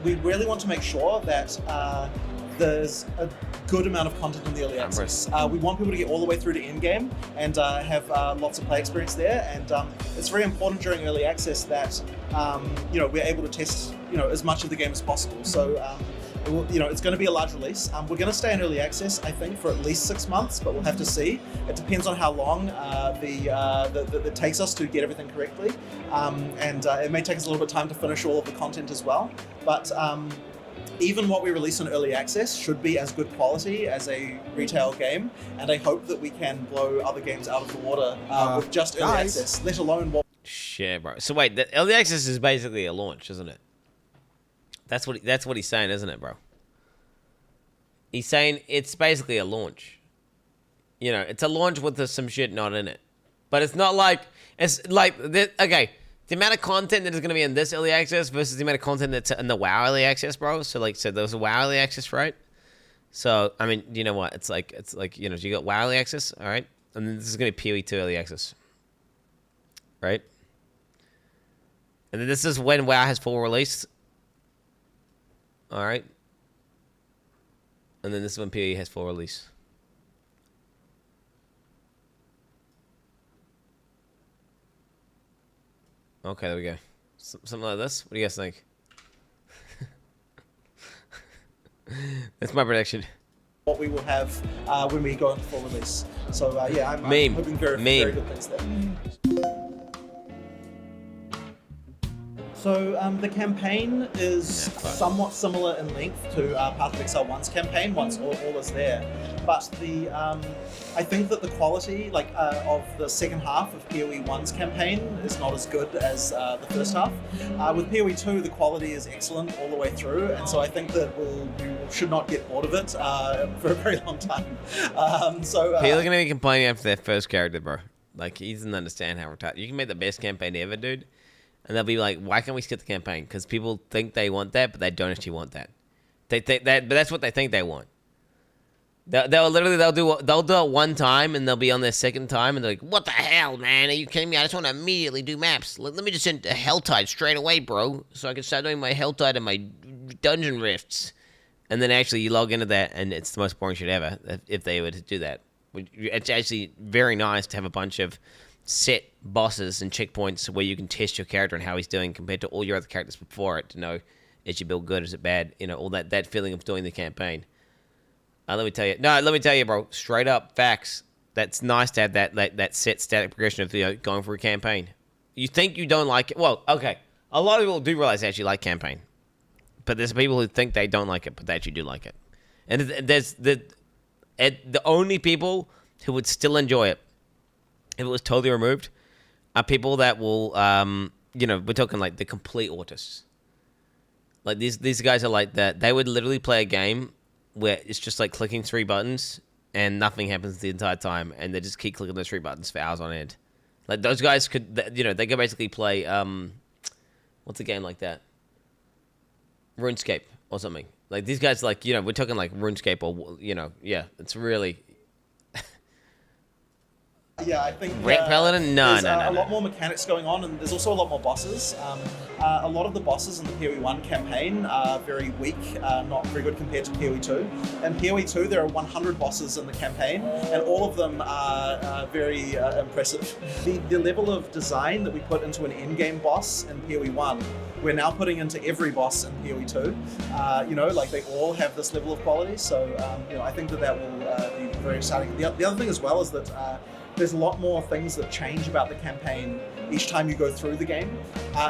we really want to make sure that there's a good amount of content in the early access. We want people to get all the way through to endgame and have lots of play experience there. And it's very important during early access that we're able to test as much of the game as possible. So it's going to be a large release. We're going to stay in early access, I think, for at least 6 months, but we'll have to see. It depends on how long it takes us to get everything correctly, and it may take us a little bit of time to finish all of the content as well. But even what we release in early access should be as good quality as a retail game, and I hope that we can blow other games out of the water with just early access, let alone what. Shit, bro. So wait, the early access is basically a launch, isn't it? That's what he's saying, isn't it, bro? He's saying it's basically a launch. It's a launch with some shit not in it, but it's not like okay. The amount of content that is going to be in this early access versus the amount of content that's in the WoW early access, bro. So there's a WoW early access, right? So I mean, you know what? It's like you got WoW early access, all right, and then this is going to be PoE 2 early access, right? And then this is when WoW has full release, all right. And then this is when PoE has full release. Okay, there we go. Something like this. What do you guys think? That's my prediction. What we will have when we go into full release. So I'm hoping very good things there. So the campaign is somewhat similar in length to Path of Exile 1's campaign once all is there. But I think that the quality of the second half of PoE 1's campaign is not as good as the first half. With PoE 2, the quality is excellent all the way through, and so I think that we should not get bored of it for a very long time. People are going to be complaining after their first character, bro. Like, he doesn't understand how retarded. You can make the best campaign ever, dude. And they'll be like, why can't we skip the campaign? Because people think they want that, but they don't actually want that. But that's what they think they want. They'll do it one time, and they'll be on their second time, and they're like, what the hell, man? Are you kidding me? I just want to immediately do maps. Let me just send Helltide straight away, bro, so I can start doing my Helltide and my dungeon rifts. And then actually you log into that, and it's the most boring shit ever if they were to do that. It's actually very nice to have a bunch of set bosses and checkpoints where you can test your character and how he's doing compared to all your other characters before it to know, is your build good, is it bad, all that feeling of doing the campaign. Let me tell you, bro, straight up facts. That's nice to have that set static progression of going for a campaign. You think you don't like it? Well, okay, a lot of people do realize they actually like campaign, but there's people who think they don't like it, but they actually do like it. And there's the only people who would still enjoy it if it was totally removed are people that will, we're talking like the complete autists. Like these guys are like that. They would literally play a game where it's just like clicking 3 buttons and nothing happens the entire time, and they just keep clicking those 3 buttons for hours on end. Like those guys could, they could basically play, what's a game like that? RuneScape or something. Like these guys, like, we're talking like RuneScape or, it's really. Yeah, I think Red Paladin? No. A lot more mechanics going on, and there's also a lot more bosses. A lot of the bosses in the PoE 1 campaign are very weak, not very good compared to PoE 2. In PoE 2, there are 100 bosses in the campaign, and all of them are very impressive. The level of design that we put into an endgame boss in PoE 1, we're now putting into every boss in PoE 2. They all have this level of quality, so I think that will be very exciting. The other thing as well is that there's a lot more things that change about the campaign each time you go through the game.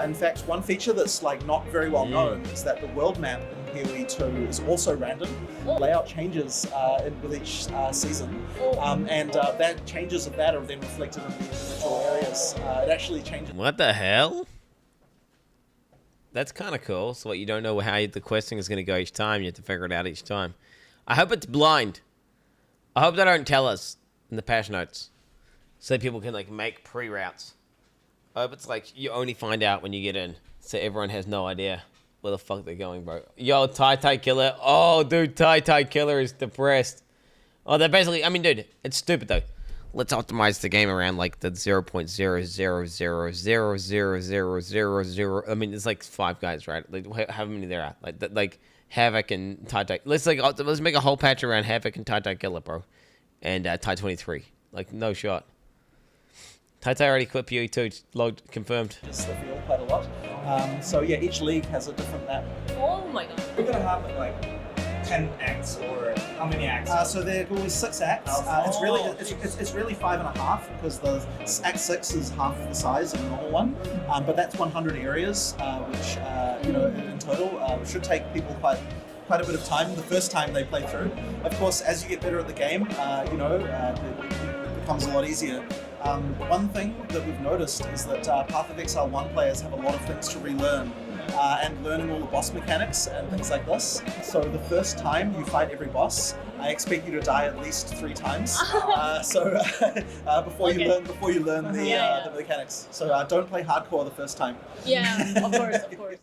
In fact, one feature that's not very well known is that the world map in PoE 2 is also random. Layout changes with each season, and that changes of that are then reflected in the individual areas. It actually changes. What the hell? That's kind of cool. So you don't know how the questing is going to go each time. You have to figure it out each time. I hope it's blind. I hope they don't tell us in the patch notes, so people can make pre-routes. I hope it's you only find out when you get in, so everyone has no idea where the fuck they're going, bro. Yo, Tai Killer. Oh, dude, Tai Killer is depressed. Oh, they're basically, dude, it's stupid though. let's optimize the game around like the 0.000000000. I mean, it's like 5 guys, right? Like how many there are? Like Havoc and Tide. Let's make a whole patch around Havoc and Tide Killer, bro, and Tide 23. Like no shot. Tide already quit PoE 2. Logged confirmed. Just the field quite a lot. So yeah, each league has a different map. Oh my god. We're gonna have like 10 acts or how many acts? So there will be 6 acts. It's really 5.5 because the Act 6 is half the size of the normal one. But that's 100 areas, which in total should take people quite a bit of time the first time they play through. Of course, as you get better at the game, it becomes a lot easier. One thing that we've noticed is that Path of Exile 1 players have a lot of things to relearn. And learning all the boss mechanics and things like this. So the first time you fight every boss, I expect you to die at least 3 times. Before you learn the mechanics. So don't play hardcore the first time. Yeah, of course.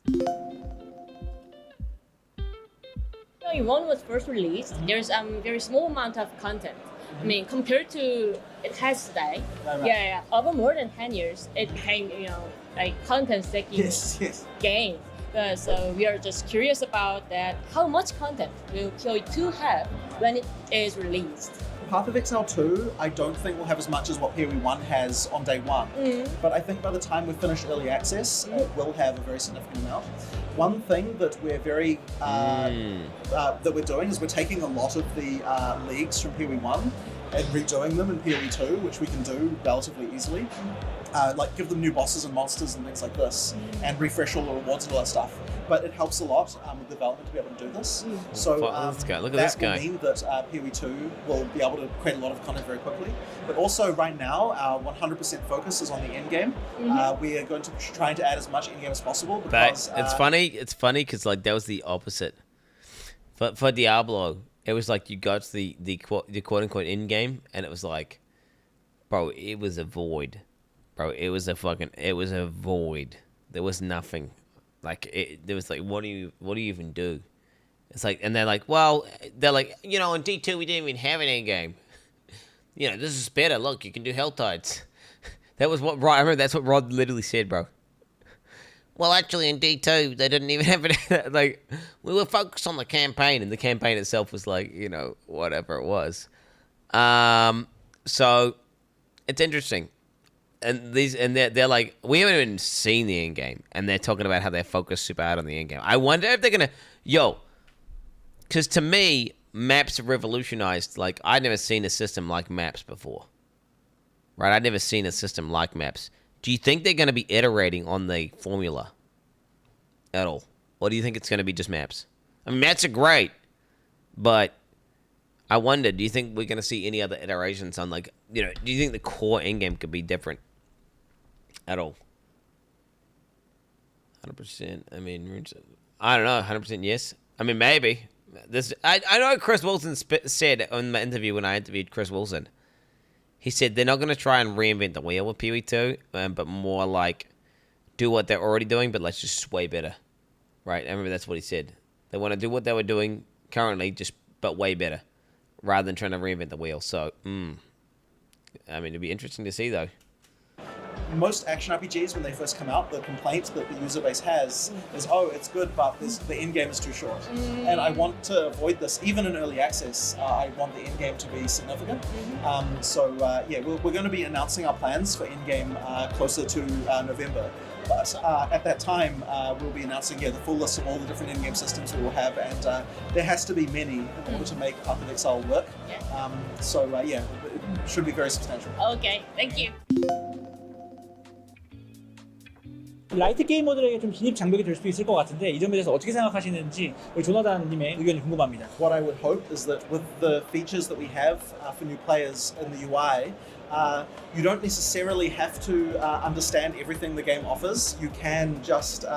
When 1 was first released, there's very small amount of content. I mean, compared to it has today, Right. over more than 10 years, it became like content-seeking game. So we are just curious about that. How much content will PoE 2 have when it is released? Path of Exile 2, I don't think will have as much as what PoE 1 has on day 1. But I think by the time we finish early access, it will have a very significant amount. One thing that we're very that we're doing is we're taking a lot of the leagues from PoE 1 and redoing them in PoE 2, which we can do relatively easily. Like give them new bosses and monsters and things like this, and refresh all the rewards and all that stuff. But it helps a lot with development to be able to do this. So Look at this guy. That will mean that PoE 2 will be able to create a lot of content very quickly. But also right now, our 100% focus is on the end game. We are going to try to add as much end game as possible. Because it's funny. It's funny because like that was the opposite. For Diablo, it was like you got to the quote unquote end game, and it was like, bro, it was a void. Bro, it was a void. There was nothing. Like there was like, what do you even do? It's like, and they're like, in D2 we didn't even have an end game. This is better. Look, you can do Hell Tides. That was what Rod. I remember that's what Rod literally said, bro. Well, actually, in D2 they didn't even have it. Like we were focused on the campaign, and the campaign itself was like, whatever it was. So it's interesting. And they're like, we haven't even seen the end game, and they're talking about how they're focused super hard on the end game. I wonder if they're gonna, because to me, maps have revolutionized. Like I'd never seen a system like maps before, right? I'd never seen a system like maps. Do you think they're gonna be iterating on the formula at all, or do you think it's gonna be just maps? I mean, maps are great, but I wonder, do you think we're gonna see any other iterations on do you think the core end game could be different? At all. 100%. I mean, I don't know. 100% yes. I mean, maybe. I know Chris Wilson said in my interview when I interviewed Chris Wilson. He said they're not going to try and reinvent the wheel with PoE 2, but more like do what they're already doing, but let's just way better. Right? I remember that's what he said. They want to do what they were doing currently, but way better, rather than trying to reinvent the wheel. So, I mean, it'd be interesting to see though. Most action RPGs, when they first come out, the complaint that the user base has is, it's good, but the end game is too short. And I want to avoid this. Even in early access, I want the end game to be significant. We're going to be announcing our plans for end game closer to November. But at that time, we'll be announcing the full list of all the different in-game systems we will have, and there has to be many in order to make Path of Exile work. It should be very substantial. Okay, thank you. 라이트 게이머들에게 좀 진입 장벽이 될 수도 있을 것 같은데 이 점에 대해서 어떻게 생각하시는지 우리 조나단님의 의견이 궁금합니다. What I would hope is that with the features that we have for new players in the UI, you don't necessarily have to understand everything the game offers. You can just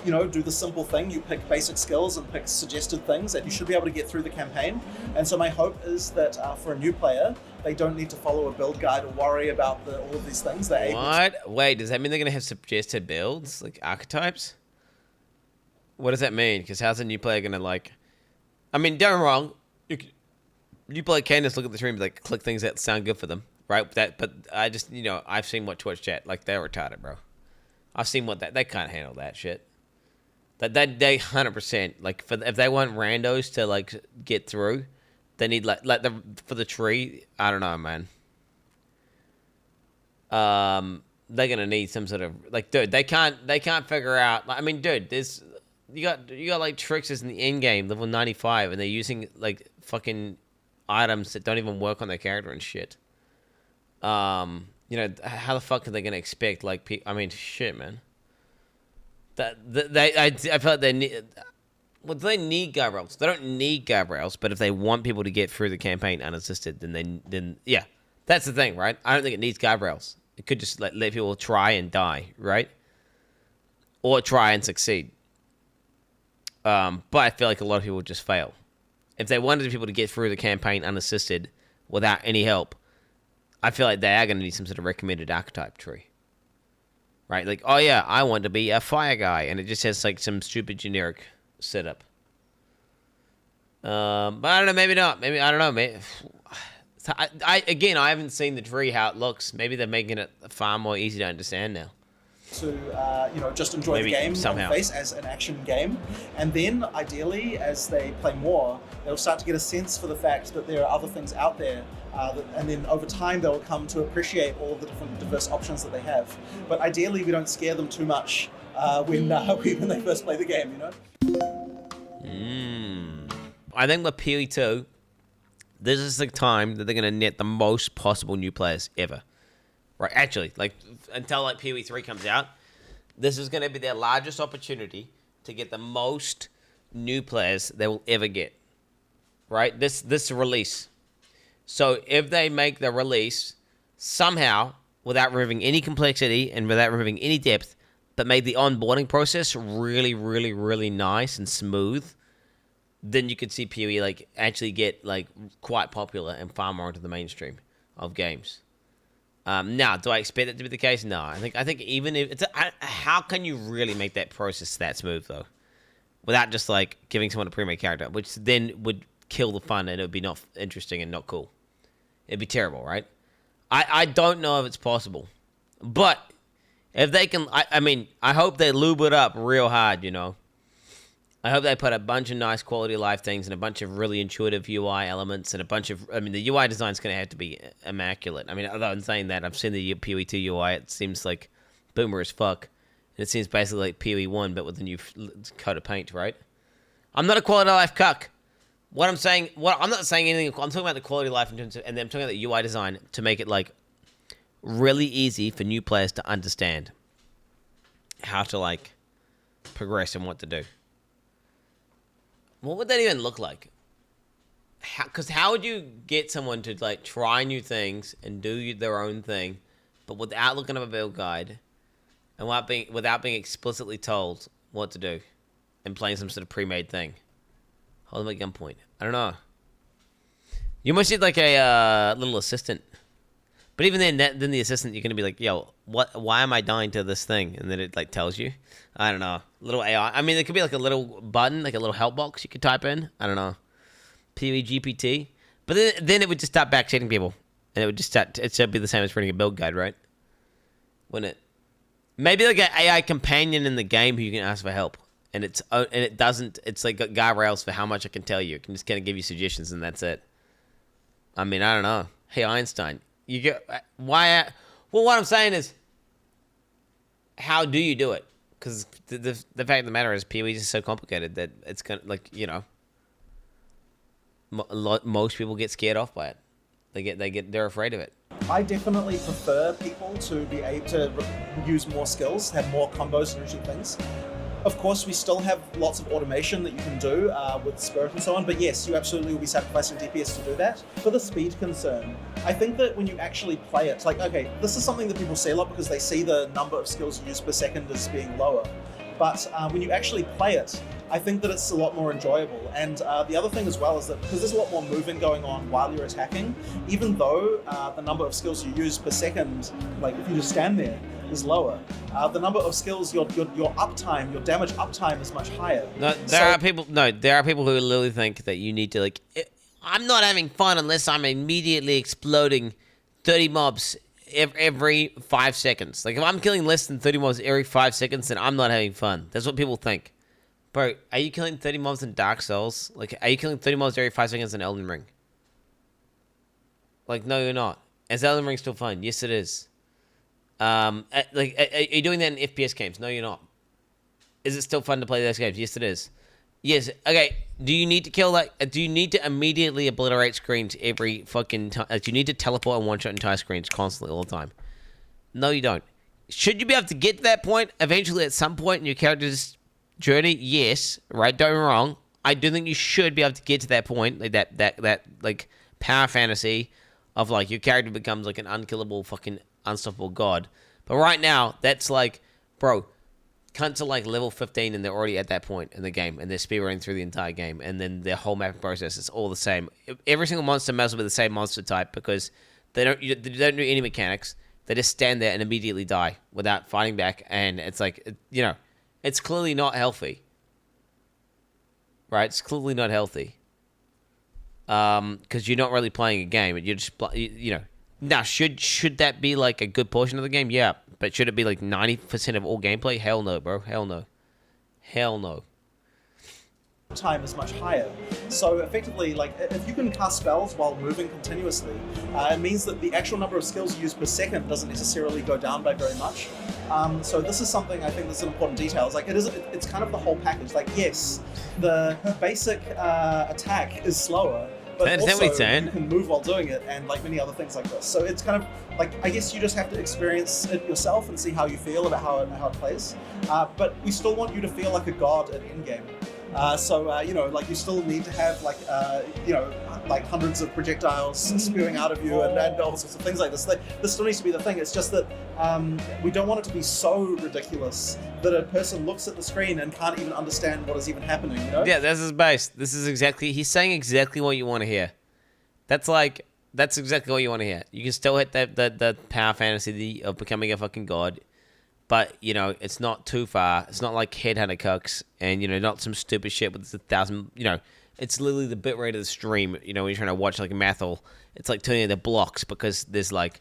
do the simple thing. You pick basic skills and pick suggested things, and you should be able to get through the campaign. And so my hope is that for a new player, they don't need to follow a build guide or worry about all of these things. What? Wait, does that mean they're going to have suggested builds, like archetypes? What does that mean? Because how's a new player going to I mean, don't get me wrong. New player can just look at the stream and click things that sound good for them. right? But I just, I've seen what Twitch chat, like, they're retarded, bro. I've seen what they can't handle that shit. That they 100%, like, if they want randos to, like, get through, they need, for the tree, I don't know, man. They're gonna need some sort of, like, dude, they can't figure out, I mean, dude, you got like tricksters in the end game, level 95, and they're using, like, fucking items that don't even work on their character and shit. How the fuck are they gonna expect, like, I mean, shit, man. I feel like they need. Well, do they need guardrails? They don't need guardrails, but if they want people to get through the campaign unassisted, then yeah, that's the thing, right? I don't think it needs guardrails. It could just let people try and die, right? Or try and succeed. But I feel like a lot of people just fail. If they wanted people to get through the campaign unassisted without any help, I feel like they are going to need some sort of recommended archetype tree. Right? Like, oh yeah, I want to be a fire guy, and it just has like some stupid generic setup. But I don't know, maybe not. Maybe, I don't know, maybe. I haven't seen the tree, how it looks. Maybe they're making it far more easy to understand now. To just enjoy the game somehow. On face as an action game, and then ideally, as they play more, they'll start to get a sense for the fact that there are other things out there, and then over time they'll come to appreciate all of the different diverse options that they have. But ideally, we don't scare them too much when they first play the game, I think with PoE 2, this is the time that they're going to net the most possible new players ever. Right, actually, like, until, like, PoE 3 comes out, this is going to be their largest opportunity to get the most new players they will ever get. Right? This release. So, if they make the release somehow, without removing any complexity and without removing any depth, but made the onboarding process really, really, really nice and smooth, then you could see PoE, like, actually get, like, quite popular and far more into the mainstream of games. Now, do I expect it to be the case? No. I think even if how can you really make that process that smooth though, without just like giving someone a pre-made character, which then would kill the fun and it would be not interesting and not cool. It'd be terrible, right? I don't know if it's possible, but if they can, I mean, I hope they lube it up real hard. I hope they put a bunch of nice quality of life things and a bunch of really intuitive UI elements and a bunch of, I mean, the UI design's going to have to be immaculate. I mean, although I'm saying that, I've seen the PoE 2 UI, it seems like boomer as fuck. And it seems basically like PoE 1, but with a new coat of paint, right? I'm not a quality of life cuck. I'm not saying anything, I'm talking about the quality of life in terms of, and then I'm talking about the UI design to make it like really easy for new players to understand how to like progress and what to do. What would that even look like? Because how would you get someone to like try new things and do their own thing, but without looking at a build guide and without being explicitly told what to do and playing some sort of pre-made thing? Hold them at gunpoint. I don't know. You must need like a little assistant. But even then the assistant, you're gonna be like, yo, why am I dying to this thing? And then it like tells you. I don't know. Little AI. I mean, it could be like a little button, like a little help box you could type in. I don't know. PoE GPT. But then it would just start backsetting people, and it would just start. It should be the same as reading a build guide, right? Wouldn't it? Maybe like an AI companion in the game who you can ask for help, and it doesn't. It's like got guardrails for how much it can tell you. It can just kind of give you suggestions, and that's it. I mean, I don't know. Hey, Einstein. You get why? Well, what I'm saying is, how do you do it? Because the fact of the matter is, PoE is so complicated that it's gonna most people get scared off by it. They're afraid of it. I definitely prefer people to be able to use more skills, have more combos and interesting things. Of course, we still have lots of automation that you can do with Spirit and so on, but yes, you absolutely will be sacrificing DPS to do that. For the speed concern, I think that when you actually play it, like, okay, this is something that people see a lot because they see the number of skills used per second as being lower. But when you actually play it, I think that it's a lot more enjoyable. And the other thing as well is that because there's a lot more moving going on while you're attacking, even though the number of skills you use per second, like if you just stand there, is lower. The number of skills, your uptime, your damage uptime is much higher. No, there are people who literally think that you need to I'm not having fun unless I'm immediately exploding 30 mobs every 5 seconds. Like, if I'm killing less than 30 mobs every 5 seconds, then I'm not having fun. That's what people think. Bro, are you killing 30 mobs in Dark Souls? Like, are you killing 30 mobs every 5 seconds in Elden Ring? Like, no, you're not. Is Elden Ring still fun? Yes, it is. Are you doing that in FPS games? No, you're not. Is it still fun to play those games? Yes, it is. Yes. Okay. Do you need to kill that? Do you need to immediately obliterate screens every fucking time? Do you need to teleport and one-shot entire screens constantly all the time? No, you don't. Should you be able to get to that point eventually at some point in your character's journey? Yes. Right. Don't get me wrong. I do think you should be able to get to that point, like that like power fantasy of like your character becomes like an unkillable fucking unstoppable god. But right now, that's like, bro, cunts are like level 15 and they're already at that point in the game and they're speedrunning through the entire game and then their whole mapping process is all the same. Every single monster messes with the same monster type because they don't do any mechanics. They just stand there and immediately die without fighting back, and it's like, you know, it's clearly not healthy. Right? It's clearly not healthy. Because you're not really playing a game, and you're just, you know. Now, should that be like a good portion of the game? Yeah. But should it be like 90% of all gameplay? Hell no, bro. Hell no. Hell no. Time is much higher. So effectively, like, if you can cast spells while moving continuously, it means that the actual number of skills used per second doesn't necessarily go down by very much. So this is something I think that's an important detail. It's like it's kind of the whole package. Like, yes, the basic attack is slower, but also you can move while doing it, and like many other things like this. So it's kind of like, I guess you just have to experience it yourself and see how you feel about how it plays. But we still want you to feel like a god at endgame. You know, like, you still need to have like you know, like hundreds of projectiles spewing out of you and all sorts of things like this. This still needs to be the thing. It's just that we don't want it to be so ridiculous that a person looks at the screen and can't even understand what is even happening, you know? Yeah, this is base. This is exactly, he's saying exactly what you want to hear. That's exactly what you want to hear. You can still hit the power fantasy of becoming a fucking god, but, you know, it's not too far. It's not like Headhunter Cucks and, you know, not some stupid shit with 1,000, you know, it's literally the bitrate of the stream, you know, when you're trying to watch like a Mathel, it's like turning into blocks because there's like,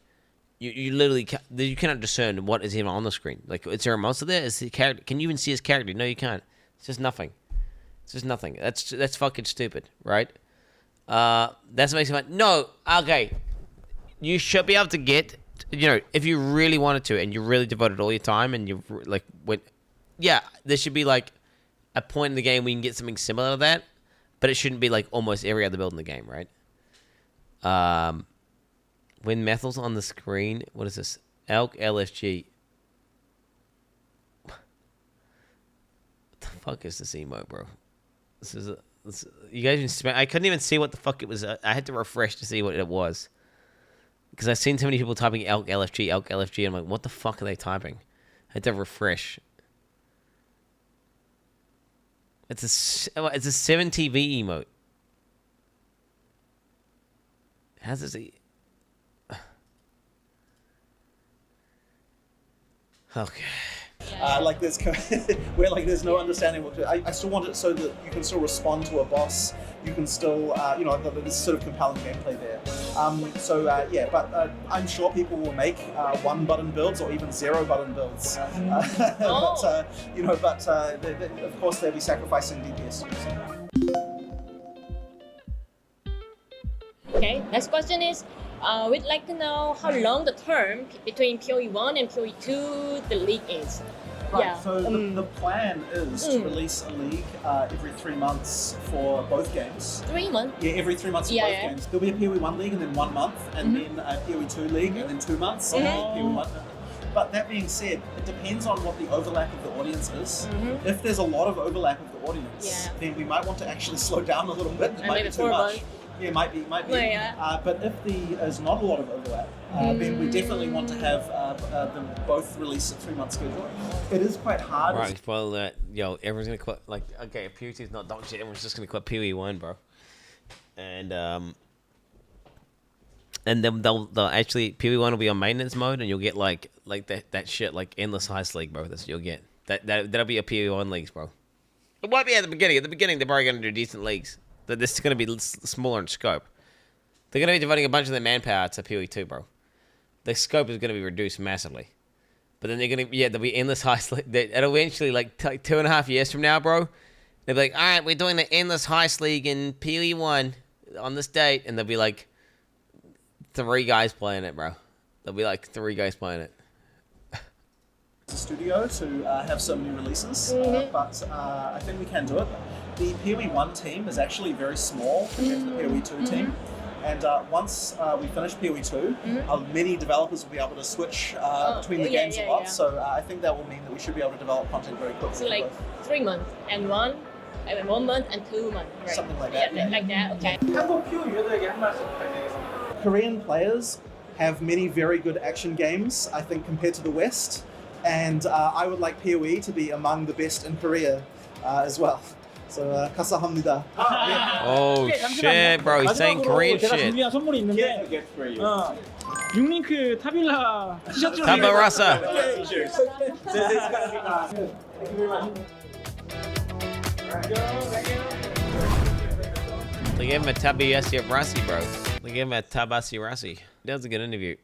you literally, you cannot discern what is even on the screen. Like, is there a monster there? Is the character, can you even see his character? No, you can't. It's just nothing. It's just nothing. That's fucking stupid, right? That's what makes it fun. No, okay. You should be able to get, you know, if you really wanted to and you really devoted all your time and you like there should be like a point in the game where you can get something similar to that, but it shouldn't be like almost every other build in the game, right? When Methel's on the screen, what is this? Elk LFG. What the fuck is this emote, bro? You guys even I couldn't even see what the fuck it was. I had to refresh to see what it was. Because I've seen so many people typing Elk LFG, and I'm like, what the fuck are they typing? I had to refresh. It's a 7TV emote. How's this? Okay. Like there's where like there's no understanding what to, I still want it so that you can still respond to a boss. You can still you know, there's sort of compelling gameplay there. Yeah, but I'm sure people will make 1-button builds or even 0-button builds. But you know, of course they'll be sacrificing DPS. Okay, next question is, we'd like to know how long the term between PoE 1 and PoE 2 the league is. Right, Yeah. so the plan is to release a league every 3 months for both games. 3 months? Yeah, every 3 months for both games. There'll be a PoE 1 league and then 1 month, and then a PoE 2 league and then 2 months. And then PoE 1. But that being said, it depends on what the overlap of the audience is. If there's a lot of overlap of the audience, then we might want to actually slow down a little bit. It might be too much. Yeah, might be. Yeah. But if there's not a lot of overlap, then we definitely want to have them both release a 3-month schedule. It is quite hard. Right, spoil that. Yo, everyone's gonna quit. Like, okay, if PoE 2 is not dog shit, everyone's just gonna quit PoE 1, bro. And then they'll actually PoE 1 will be on maintenance mode, and you'll get like that shit like endless heist league, bro. That's what you'll get. That'll be a PoE 1 leagues, bro. It won't be at the beginning. At the beginning, they're probably gonna do decent leagues. This is going to be smaller in scope. They're going to be devoting a bunch of their manpower to PoE 2, bro. the scope is going to be reduced massively. But then there'll be endless heist league. It'll eventually, like 2.5 years from now, bro, they'll be like, all right, we're doing the endless heist league in PoE 1 on this date, and there'll be like 3 guys playing it, bro. There'll be like 3 guys playing it. Studio to have some new releases, but I think we can do it. The PoE 1 team is actually very small compared to the PoE 2 team. And once we finish PoE 2, many developers will be able to switch between the games a lot. So I think that will mean that we should be able to develop content very quickly. So like 3 months and 1 month and 2 months, right? Something like that. Yeah, like that. Okay. 한국 PO 유저들에게 한 말씀 부탁드리겠습니다. Korean players have many very good action games, I think, compared to the West. And I would like PoE to be among the best in Korea as well. So, 감사합니다. Oh shit, bro, he's saying Korean 제가 shit. 준비한 선물이 있는데 융링크 타빌라 티셔츠를 Tabarasa. They gave him a Tabasi Rasi, bro. They gave him a Tabasi Rasi. That was a good interview.